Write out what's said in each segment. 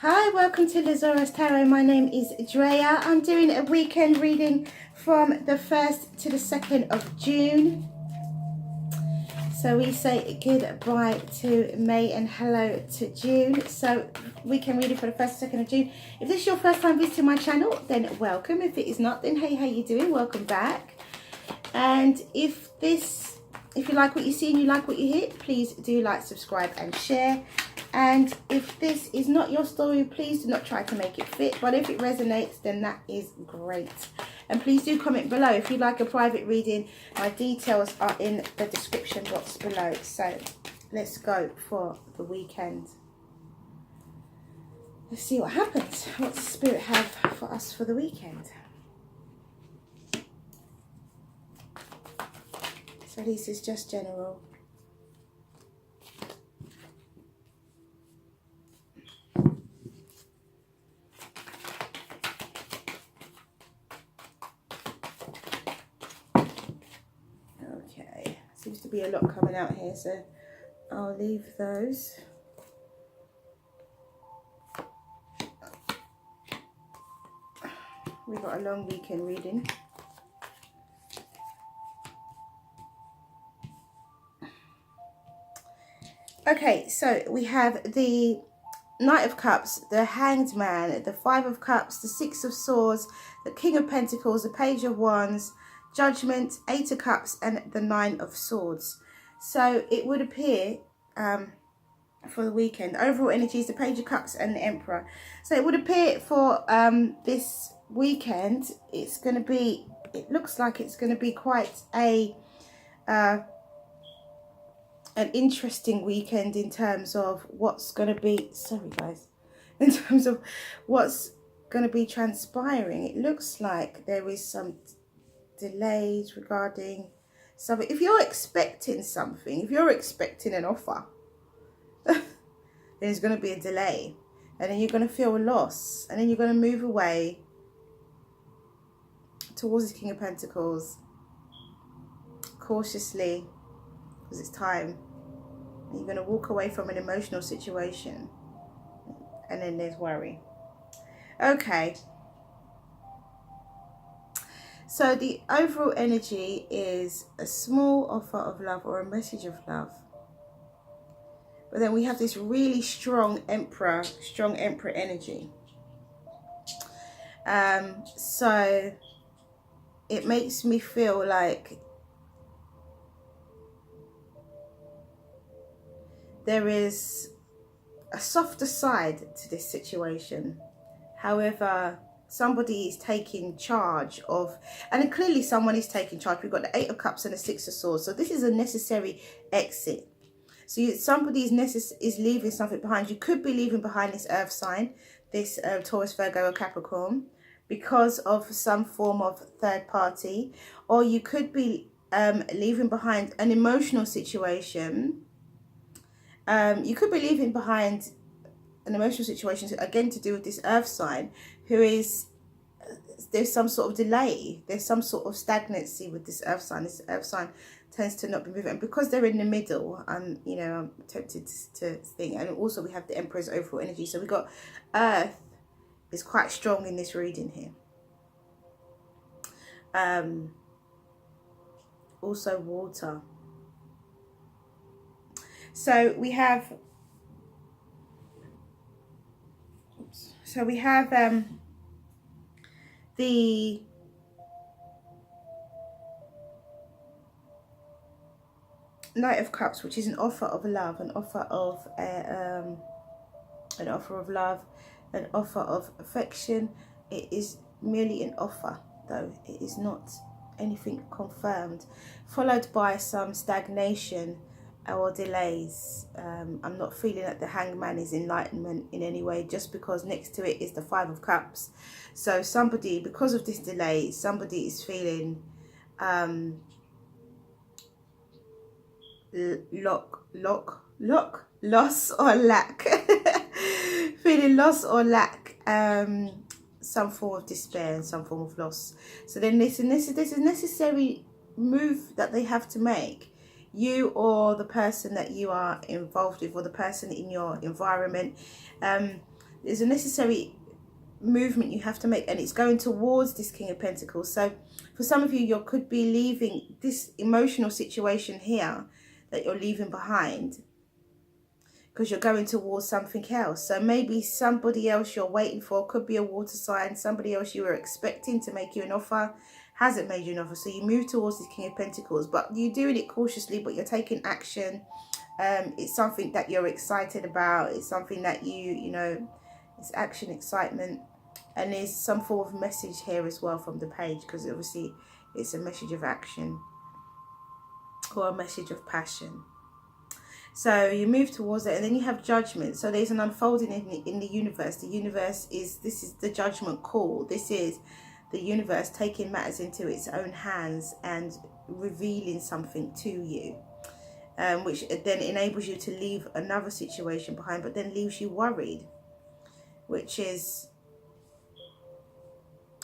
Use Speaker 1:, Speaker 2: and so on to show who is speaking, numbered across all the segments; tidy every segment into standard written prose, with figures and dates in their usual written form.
Speaker 1: Hi, welcome to Zarious Tarot. My name is Drea. I'm doing a weekend reading from the 1st to the 2nd of June. So we say goodbye to May and hello to June. So weekend reading for the 1st and 2nd of June. If this is your first time visiting my channel, then welcome. If it is not, then hey, how you doing? Welcome back. And if you like what you see and you like what you hear, please do like, subscribe and share. And if this is not your story, please do not try to make it fit. But if it resonates, then that is great. And please do comment below. If you'd like a private reading, my details are in the description box below. So let's go for the weekend. Let's see what happens. What does Spirit have for us for the weekend? So this is just general. Okay, seems to be a lot coming out here, so I'll leave those. We've got a long weekend reading. Okay, so we have the Knight of Cups, the Hanged Man, the Five of Cups, the Six of Swords, the King of Pentacles, the Page of Wands, Judgment, Eight of Cups, and the Nine of Swords. So it would appear for the weekend, overall energy is the Page of Cups and the Emperor. So it would appear for this weekend, it's going to be, it looks like it's going to be quite an interesting weekend in terms of what's going to be, sorry guys, in terms of what's going to be transpiring. It looks like there is some delays regarding something. If you're expecting something, if you're expecting an offer, there's going to be a delay, and then you're going to feel a loss, and then you're going to move away towards the King of Pentacles cautiously, because it's time. You're going to walk away from an emotional situation, and then there's worry. Okay, so the overall energy is a small offer of love or a message of love, but then we have this really strong emperor energy. So it makes me feel like there is a softer side to this situation. However, somebody is taking charge of, and clearly someone is taking charge. We've got the Eight of Cups and the Six of Swords. So this is a necessary exit. So somebody is leaving something behind. You could be leaving behind this earth sign, this Taurus, Virgo or Capricorn, because of some form of third party. Or you could be leaving behind an emotional situation. You could be leaving behind an emotional situation, again, to do with this earth sign, who is, there's some sort of delay, there's some sort of stagnancy with this earth sign. This earth sign tends to not be moving, and because they're in the middle, I'm tempted to think. And also we have the Emperor's overall energy, so we got earth is quite strong in this reading here. Also water. So we have, the Knight of Cups, which is an offer of love, an offer of love, an offer of affection. It is merely an offer, though. It is not anything confirmed, followed by some stagnation or delays. I'm not feeling that the Hanged Man is enlightenment in any way, just because next to it is the Five of Cups. So somebody, because of this delay, somebody is feeling loss or lack. Feeling loss or lack, some form of despair and some form of loss. So then there's a necessary move that they have to make. You or the person that you are involved with, or the person in your environment. there's a necessary movement you have to make, and it's going towards this King of Pentacles. So for some of you, you could be leaving this emotional situation here that you're leaving behind because you're going towards something else. So maybe somebody else you're waiting for, could be a water sign, somebody else you were expecting to make you an offer, hasn't made you an offer. So you move towards this King of Pentacles, but you're doing it cautiously, but you're taking action. It's something that you're excited about. It's something that you know, it's action, excitement. And there's some form of message here as well from the page, because obviously it's a message of action or a message of passion. So you move towards it, and then you have judgment. So there's an unfolding in the universe. The universe is, this is the judgment call. This is the universe taking matters into its own hands and revealing something to you, which then enables you to leave another situation behind, but then leaves you worried, which is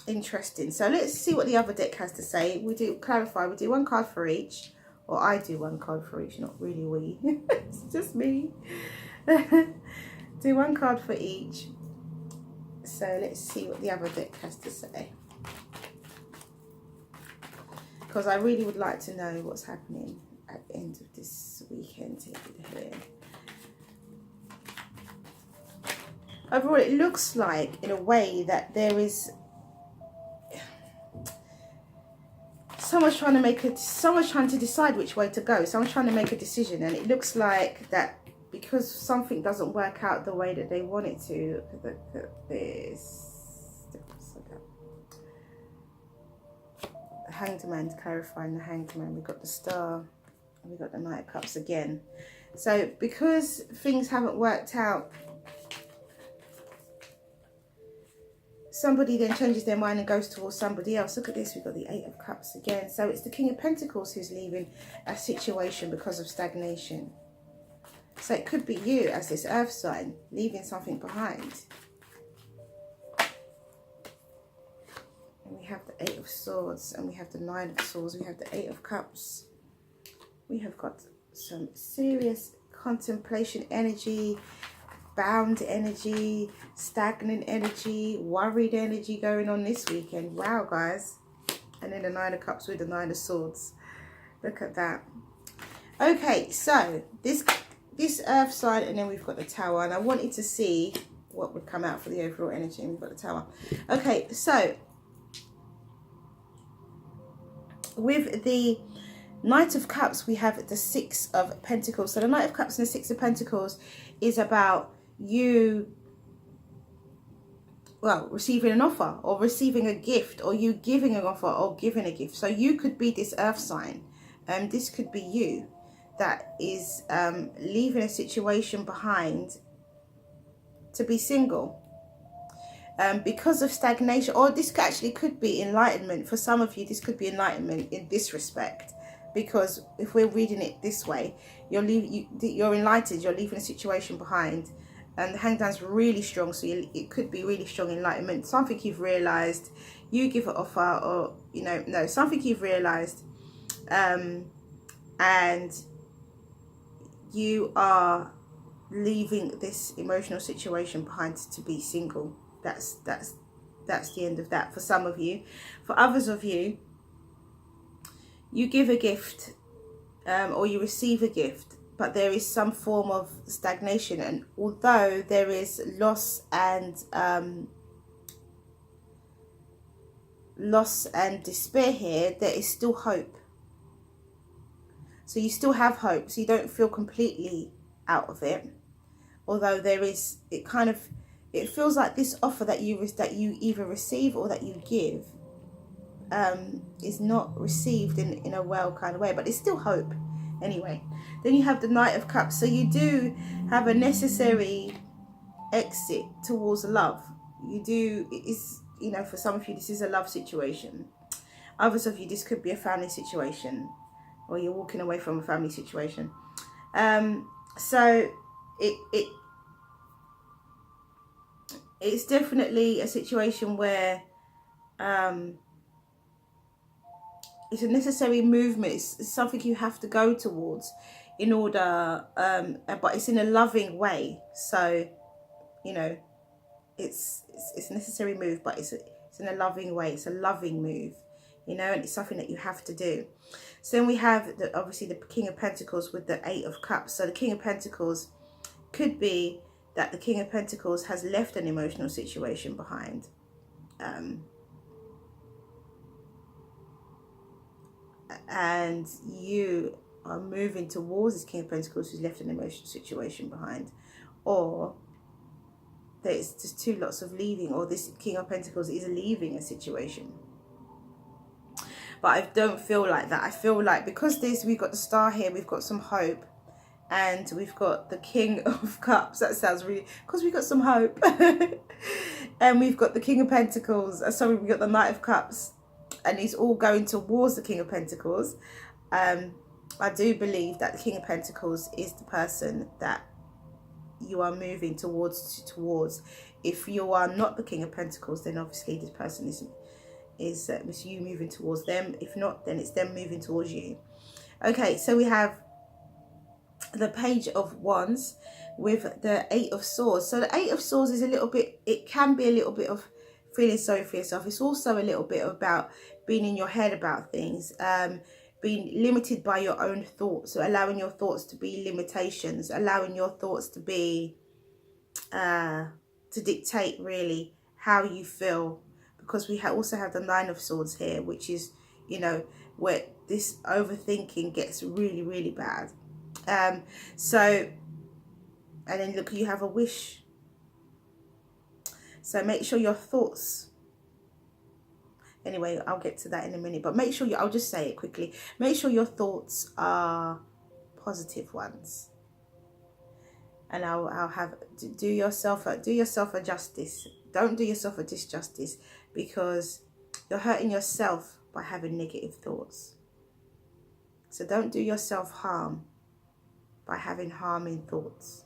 Speaker 1: interesting. So let's see what the other deck has to say. We do clarify, we do one card for each. Or I do one card for each, not really we. It's just me. Do one card for each. So let's see what the other deck has to say. Because I really would like to know what's happening at the end of this weekend here. Overall, it looks like, in a way, that there is someone's trying to decide which way to go. Someone's trying to make a decision, and it looks like that because something doesn't work out the way that they want it to. Look at this. The Hanged Man, clarifying the Hanged Man. We've got the Star, and we've got the Knight of Cups again. So because things haven't worked out, somebody then changes their mind and goes towards somebody else. Look at this, we've got the Eight of Cups again. So it's the King of Pentacles who's leaving a situation because of stagnation. So it could be you as this earth sign, leaving something behind. And we have the Eight of Swords, and we have the Nine of Swords, we have the Eight of Cups. We have got some serious contemplation energy, bound energy, stagnant energy, worried energy going on this weekend. Wow, guys. And then the Nine of Cups with the Nine of Swords. Look at that. Okay, so this earth side, and then we've got the Tower, and I wanted to see what would come out for the overall energy, and we've got the Tower. Okay, so with the Knight of Cups, we have the Six of Pentacles. So the Knight of Cups and the Six of Pentacles is about you, well, receiving an offer or receiving a gift, or you giving an offer or giving a gift. So you could be this earth sign, and this could be you that is leaving a situation behind to be single because of stagnation. Or this actually could be enlightenment. For some of you, this could be enlightenment in this respect, because if we're reading it this way, you're enlightened, you're leaving a situation behind. And the Hanged Man's really strong, so it could be really strong enlightenment. Something you've realised, you give an offer, or, you know, no, something you've realised, and you are leaving this emotional situation behind to be single. That's the end of that for some of you. For others of you, you give a gift, or you receive a gift, but there is some form of stagnation, and although there is loss and despair here, there is still hope. So you still have hope, so you don't feel completely out of it. Although there is, it feels like this offer that you either receive or that you give is not received in a well kind of way, but there's still hope anyway. Then you have the Knight of Cups, so you do have a necessary exit towards love. You do, you know, for some of you this is a love situation. Others of you, this could be a family situation, or you're walking away from a family situation. So it's definitely a situation where it's a necessary movement. It's something you have to go towards in order, but it's in a loving way. So, you know, it's a necessary move, but it's in a loving way. It's a loving move, you know, and it's something that you have to do. So then we have obviously the King of Pentacles with the 8 of Cups. So the King of Pentacles could be that the King of Pentacles has left an emotional situation behind. And you are moving towards this King of Pentacles who's left an emotional situation behind. Or there's just two lots of leaving, or this King of Pentacles is leaving a situation. But I don't feel like that. I feel like because we've got the Star here, we've got some hope. And we've got the King of Cups. That sounds really... Because we've got some hope. And we've got the King of Pentacles. Sorry, we've got the Knight of Cups. And it's all going towards the King of Pentacles. I do believe that the King of Pentacles is the person that you are moving towards. If you are not the King of Pentacles, then obviously this person is you moving towards them. If not, then it's them moving towards you. Okay, so we have the Page of Wands with the 8 of Swords. So the 8 of Swords is a little bit, it can be a little bit of feeling sorry for yourself. It's also a little bit about being in your head about things, being limited by your own thoughts, so allowing your thoughts to be limitations, allowing your thoughts to be to dictate really how you feel, because we also have the 9 of Swords here, which is, you know, where this overthinking gets really, really bad. So, and then look, you have a wish. So make sure your thoughts, anyway, I'll get to that in a minute, but make sure I'll just say it quickly. Make sure your thoughts are positive ones. And I'll have, do yourself a justice. Don't do yourself a disjustice, because you're hurting yourself by having negative thoughts. So don't do yourself harm by having harming thoughts.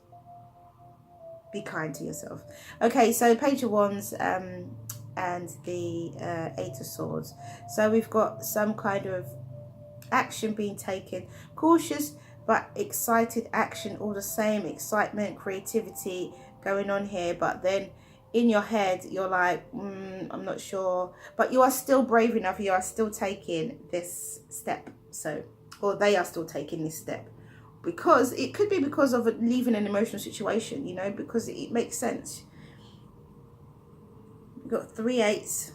Speaker 1: Be kind to yourself. Okay, so Page of Wands and the 8 of Swords. So we've got some kind of action being taken. Cautious but excited action, all the same. Excitement, creativity going on here. But then in your head, you're like, I'm not sure. But you are still brave enough. You are still taking this step. So, or they are still taking this step. Because it could be because of leaving an emotional situation, you know, because it makes sense. We've got 3 8s,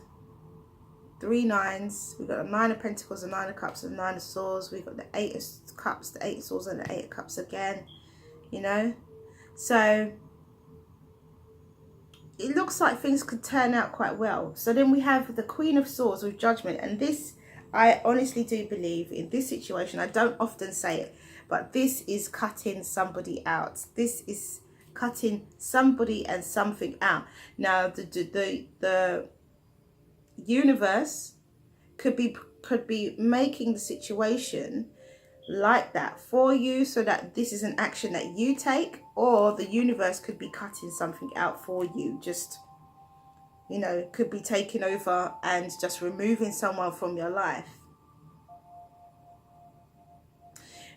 Speaker 1: 3 9s. We've got a 9 of Pentacles, a 9 of Cups, and 9 of Swords. We've got the 8 of Cups, the 8 of Swords, and the 8 of Cups again, you know. So it looks like things could turn out quite well. So then we have the Queen of Swords with Judgment. And this, I honestly do believe in this situation. I don't often say it, but this is cutting somebody out. This is cutting somebody and something out. Now, the universe could be making the situation like that for you, so that this is an action that you take, or the universe could be cutting something out for you. Just, you know, could be taking over and just removing someone from your life.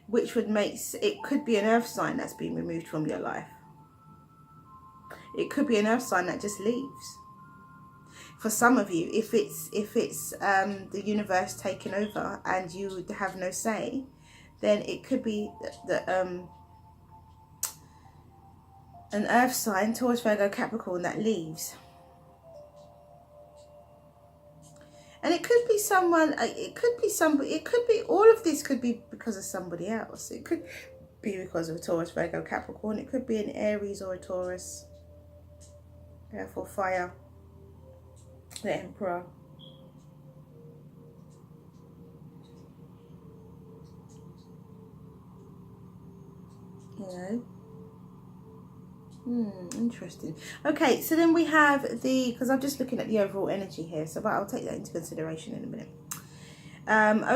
Speaker 1: Which would make, it could be an earth sign that's been removed from your life. It could be an earth sign that just leaves. For some of you, if it's the universe taking over and you have no say, then it could be an earth sign, Taurus, Virgo, Capricorn, that leaves. And it could be someone, it could be somebody, it could be, all of this could be because of somebody else. It could be because of a Taurus, Virgo, Capricorn. It could be an Aries or a Taurus. Therefore, fire. The Emperor. You know. Interesting. Okay, so then we have because I'm just looking at the overall energy here, so but I'll take that into consideration in a minute.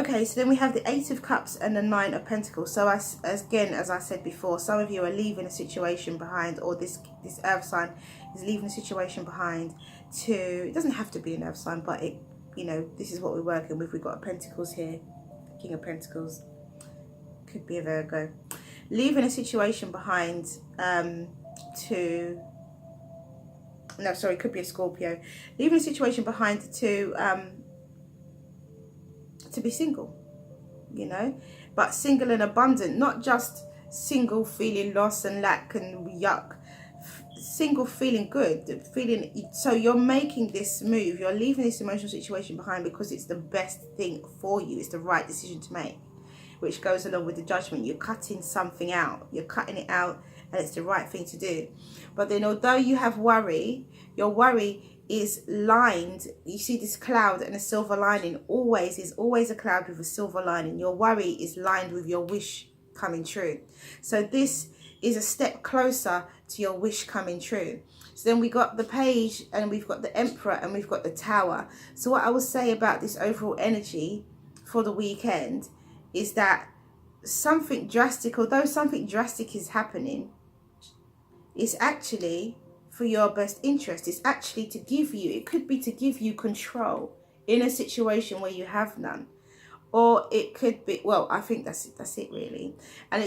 Speaker 1: Okay, so then we have the 8 of Cups and the 9 of Pentacles. So as I said before, some of you are leaving a situation behind, or this earth sign is leaving a situation behind it doesn't have to be an earth sign, but it, you know, this is what we're working with. We've got a Pentacles here, King of Pentacles, could be a Virgo, leaving a situation behind to no, sorry, it could be a Scorpio, leaving a situation behind to be single, you know, but single and abundant, not just single feeling loss and lack and yuck, single feeling good, feeling. So you're making this move, you're leaving this emotional situation behind because it's the best thing for you, it's the right decision to make, which goes along with the judgment. You're cutting something out, you're cutting it out, and it's the right thing to do. But then although you have worry, your worry is lined, you see this cloud and a silver lining, always is always a cloud with a silver lining. Your worry is lined with your wish coming true. So this is a step closer to your wish coming true. So then we got the page, and we've got the emperor, and we've got the tower. So what I will say about this overall energy for the weekend is that something drastic, although something drastic is happening, is actually for your best interest. It's actually to give you, it could be to give you control in a situation where you have none. Or it could be, well, I think that's it really. And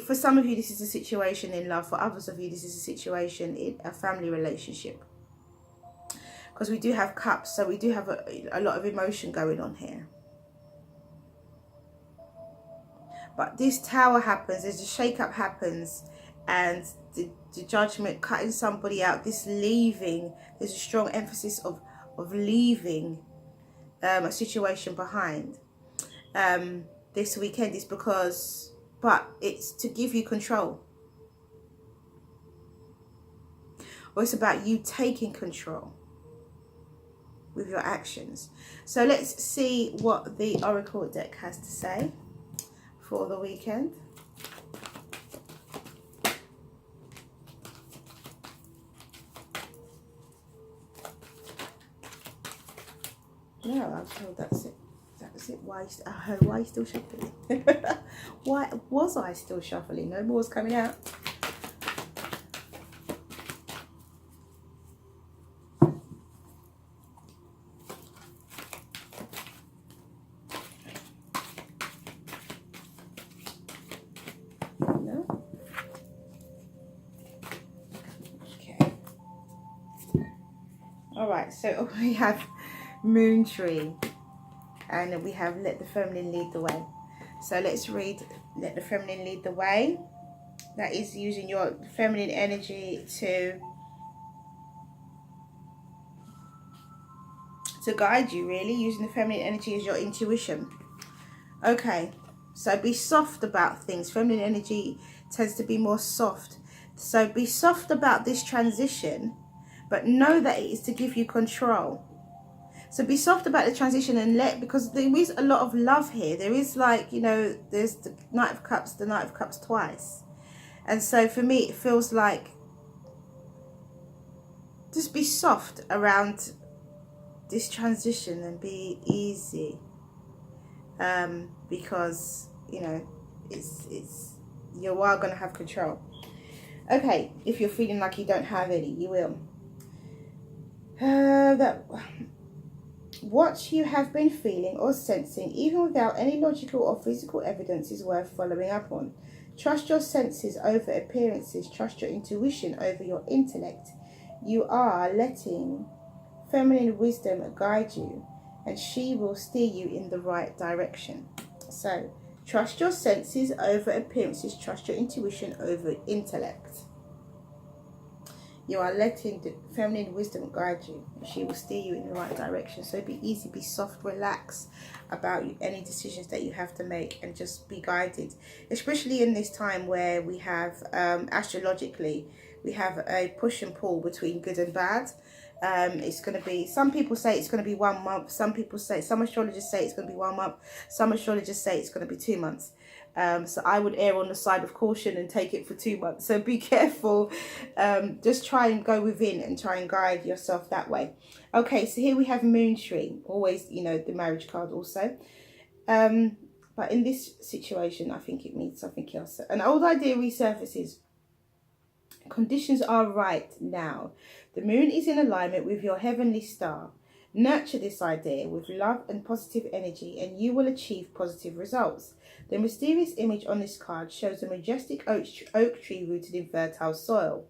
Speaker 1: for some of you, this is a situation in love. For others of you, this is a situation in a family relationship. Because we do have cups, so we do have a lot of emotion going on here. But this tower happens, there's a shake-up happens, and the judgment, cutting somebody out, this leaving, there's a strong emphasis of leaving a situation behind. This weekend is because, but it's to give you control. Or it's about you taking control with your actions. So let's see what the Oracle deck has to say for the weekend. No, I was told that's it. That was it. Why are you still shuffling? Why was I still shuffling? No more's coming out. No. Okay. All right. So we have Moon Tree. And we have Let the Feminine Lead the Way. So let's read Let the Feminine Lead the Way. That is using your feminine energy to guide you, really. Using the feminine energy as your intuition. Okay, so be soft about things. Feminine energy tends to be more soft. So be soft about this transition, but know that it is to give you control. So be soft about the transition and because there is a lot of love here. There is, like, you know, there's the Knight of Cups twice. And so for me, it feels like just be soft around this transition and be easy. Because, you know, you are going to have control. Okay, if you're feeling like you don't have any, you will. What you have been feeling or sensing, even without any logical or physical evidence, is worth following up on. Trust your senses over appearances. Trust your intuition over your intellect. You are letting feminine wisdom guide you, and she will steer you in the right direction. So, trust your senses over appearances. Trust your intuition over intellect. You are letting the feminine wisdom guide you. She will steer you in the right direction. So be easy, be soft, relax about any decisions that you have to make, and just be guided. Especially in this time where we have, astrologically, we have a push and pull between good and bad. It's going to be, some people say it's going to be 1 month. Some astrologers say it's going to be 1 month. Some astrologers say it's going to be 2 months. So I would err on the side of caution and take it for 2 months. So be careful. Just try and go within and try and guide yourself that way. Okay, so here we have Moon Tree. Always, you know, the marriage card also. But in this situation, I think it means something else. An old idea resurfaces. Conditions are right now. The moon is in alignment with your heavenly star. Nurture this idea with love and positive energy, and you will achieve positive results. The mysterious image on this card shows a majestic oak tree rooted in fertile soil.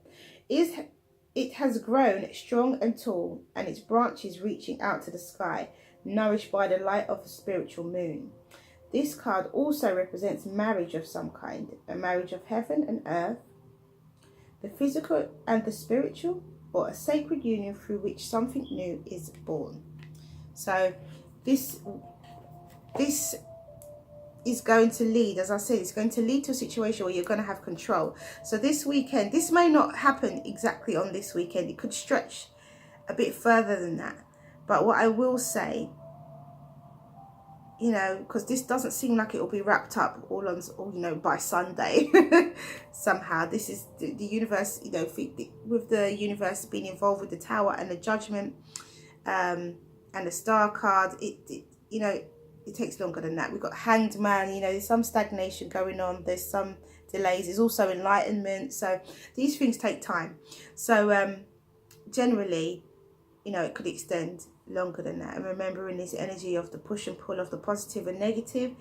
Speaker 1: It has grown strong and tall, and its branches reaching out to the sky, nourished by the light of the spiritual moon. This card also represents marriage of some kind, a marriage of heaven and earth, the physical and the spiritual, or a sacred union through which something new is born. So this is going to lead, as I said, it's going to lead to a situation where you're going to have control. So this weekend, this may not happen exactly on this weekend. It could stretch a bit further than that. But what I will say, you know, because this doesn't seem like it will be wrapped up all on, you know, by Sunday somehow. This is the universe, you know, with the universe being involved with the Tower and the Judgment and the Star card, you know, it takes longer than that. We've got Hanged Man, you know, there's some stagnation going on, there's some delays, there's also enlightenment. So these things take time. So generally, you know, it could extend longer than that. And remembering this energy of the push and pull of the positive and negative,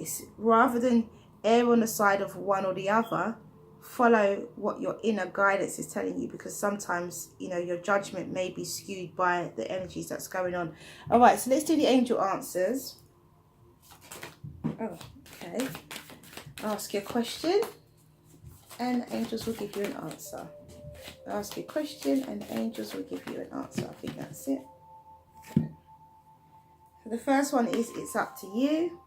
Speaker 1: it's rather than err on the side of one or the other, follow what your inner guidance is telling you, because sometimes, you know, your judgment may be skewed by the energies that's going on. All right, so let's do the angel answers. Oh, okay. Ask your question and angels will give you an answer. Ask your question and angels will give you an answer. I think that's it. So the first one is, it's up to you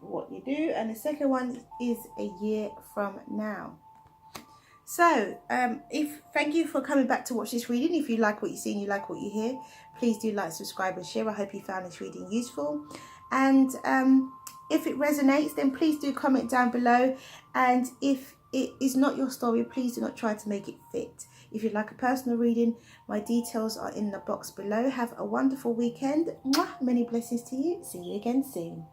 Speaker 1: what you do, and the second one is a year from now. So thank you for coming back to watch this reading. If you like what you see and you like what you hear, please do like, subscribe and share. I hope you found this reading useful, and if it resonates, then please do comment down below, and if it is not your story, please do not try to make it fit. If you'd like a personal reading, my details are in the box below. Have a wonderful weekend. Mwah! Many blessings to you. See you again soon.